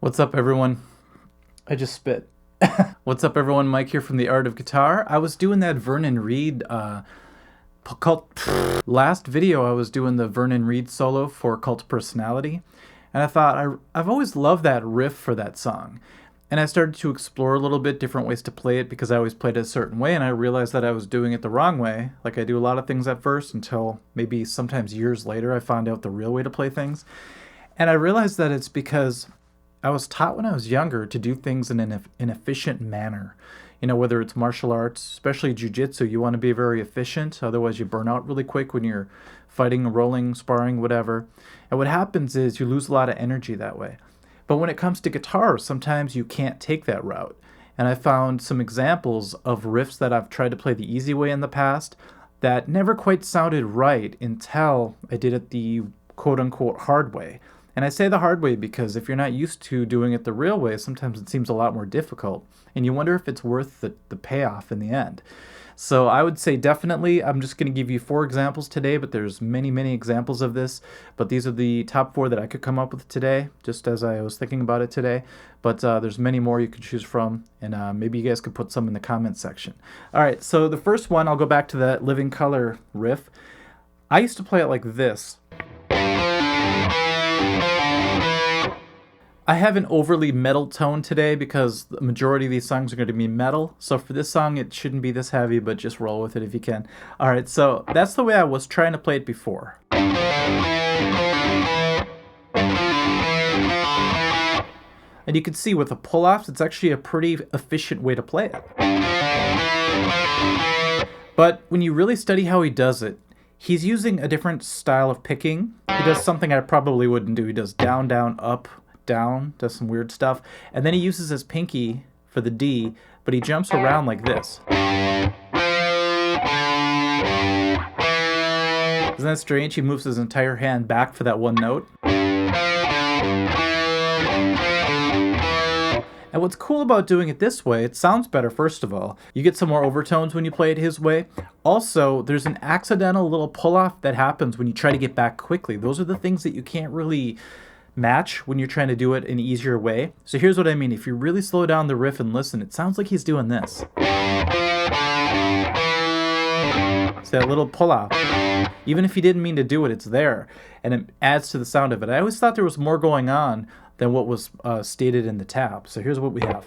What's up, everyone? I just spit. What's up, everyone? Mike here from The Art of Guitar. I was doing that Vernon Reid last video. I was doing the Vernon Reid solo for Cult of Personality, and I thought I've always loved that riff for that song. And I started to explore a little bit different ways to play it because I always played it a certain way, and I realized that I was doing it the wrong way. Like I do a lot of things at first until maybe sometimes years later I found out the real way to play things. And I realized that it's because I was taught when I was younger to do things in an efficient manner. You know, whether it's martial arts, especially jiu-jitsu, you want to be very efficient. Otherwise, you burn out really quick when you're fighting, rolling, sparring, whatever. And what happens is you lose a lot of energy that way. But when it comes to guitar, sometimes you can't take that route. And I found some examples of riffs that I've tried to play the easy way in the past that never quite sounded right until I did it the quote-unquote hard way. And I say the hard way because if you're not used to doing it the real way, sometimes it seems a lot more difficult. And you wonder if it's worth the payoff in the end. So I would say definitely, I'm just going to give you 4 examples today, but there's many, many examples of this. But these are the top 4 that I could come up with today, just as I was thinking about it today. But there's many more you could choose from, and maybe you guys could put some in the comments section. All right, so the first one, I'll go back to that Living Color riff. I used to play it like this. I have an overly metal tone today because the majority of these songs are going to be metal. So for this song, it shouldn't be this heavy, but just roll with it if you can. All right, so that's the way I was trying to play it before. And you can see with the pull-offs, it's actually a pretty efficient way to play it. But when you really study how he does it, he's using a different style of picking. He does something I probably wouldn't do. He does down, down, up, down, does some weird stuff, and then he uses his pinky for the D, but he jumps around like this. Isn't that strange? He moves his entire hand back for that one note. And what's cool about doing it this way, it sounds better, first of all. You get some more overtones when you play it his way. Also, there's an accidental little pull-off that happens when you try to get back quickly. Those are the things that you can't really match when you're trying to do it an easier way. So here's what I mean. If you really slow down the riff and listen, it sounds like he's doing this. It's that little pull-off. Even if he didn't mean to do it, it's there, and it adds to the sound of it. I always thought there was more going on than what was stated in the tab. So here's what we have.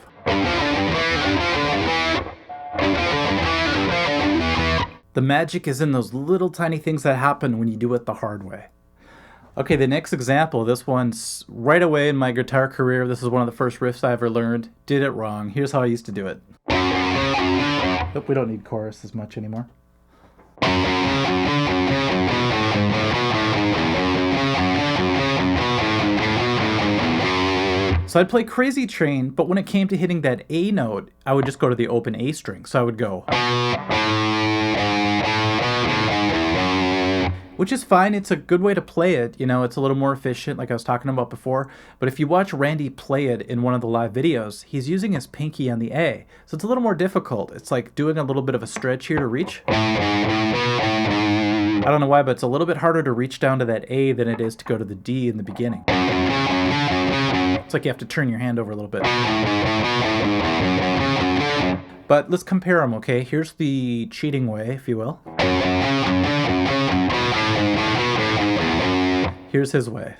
The magic is in those little tiny things that happen when you do it the hard way. Okay, the next example, this one's right away in my guitar career. This is one of the first riffs I ever learned. Did it wrong. Here's how I used to do it. Nope, we don't need chorus as much anymore. So I'd play Crazy Train, but when it came to hitting that A note, I would just go to the open A string. So I would go. Which is fine, it's a good way to play it, you know, it's a little more efficient like I was talking about before, but if you watch Randy play it in one of the live videos, he's using his pinky on the A, so it's a little more difficult. It's like doing a little bit of a stretch here to reach. I don't know why, but it's a little bit harder to reach down to that A than it is to go to the D in the beginning. It's like you have to turn your hand over a little bit. But let's compare them, okay? Here's the cheating way, if you will. Here's his way.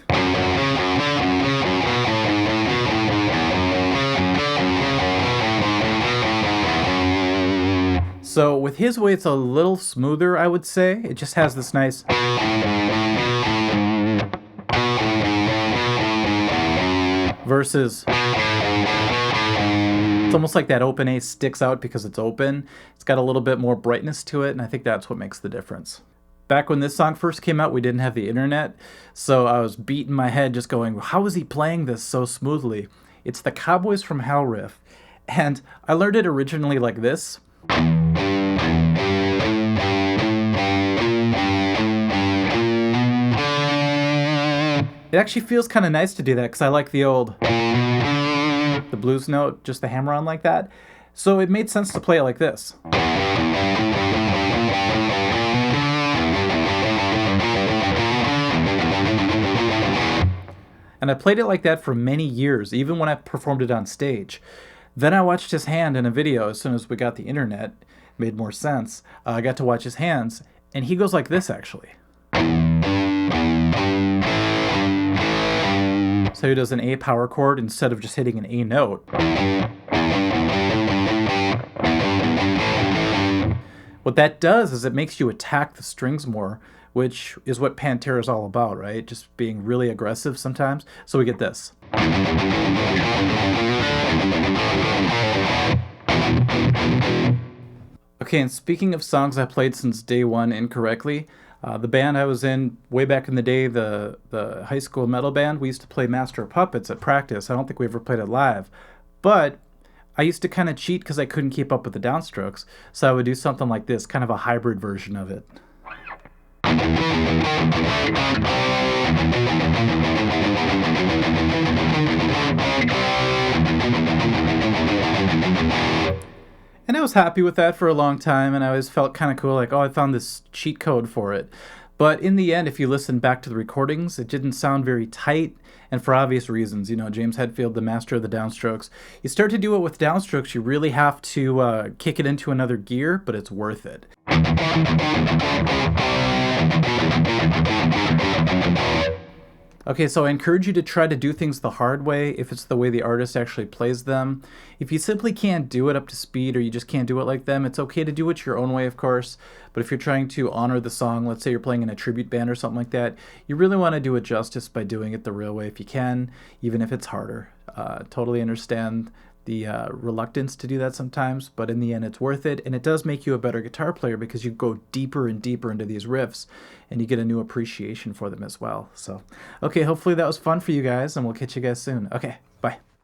So with his way, it's a little smoother, I would say. It just has this nice... versus... It's almost like that open A sticks out because it's open. It's got a little bit more brightness to it, and I think that's what makes the difference. Back when this song first came out, we didn't have the internet, so I was beating my head just going, how is he playing this so smoothly? It's the Cowboys from Hell riff, and I learned it originally like this. It actually feels kind of nice to do that because I like the blues note, just the hammer on like that. So it made sense to play it like this. And I played it like that for many years, even when I performed it on stage. Then I watched his hand in a video as soon as we got the internet. Made more sense. I got to watch his hands, and he goes like this actually. So he does an A power chord instead of just hitting an A note. What that does is it makes you attack the strings more, which is what Pantera is all about, right? Just being really aggressive sometimes. So we get this. Okay, and speaking of songs I played since day one incorrectly, the band I was in way back in the day, the high school metal band, we used to play Master of Puppets at practice. I don't think we ever played it live, but I used to kind of cheat because I couldn't keep up with the downstrokes, so I would do something like this, kind of a hybrid version of it. And I was happy with that for a long time, and I always felt kind of cool, like, oh, I found this cheat code for it. But in the end, if you listen back to the recordings, it didn't sound very tight, and for obvious reasons. You know, James Hetfield, the master of the downstrokes. You start to do it with downstrokes, you really have to kick it into another gear, but it's worth it. Okay, so I encourage you to try to do things the hard way if it's the way the artist actually plays them. If you simply can't do it up to speed or you just can't do it like them, it's okay to do it your own way, of course. But if you're trying to honor the song, let's say you're playing in a tribute band or something like that, you really want to do it justice by doing it the real way if you can, even if it's harder. Totally understand the reluctance to do that sometimes, but in the end it's worth it, and it does make you a better guitar player because you go deeper and deeper into these riffs and you get a new appreciation for them as well. So, okay, hopefully that was fun for you guys, and we'll catch you guys soon. Okay, bye.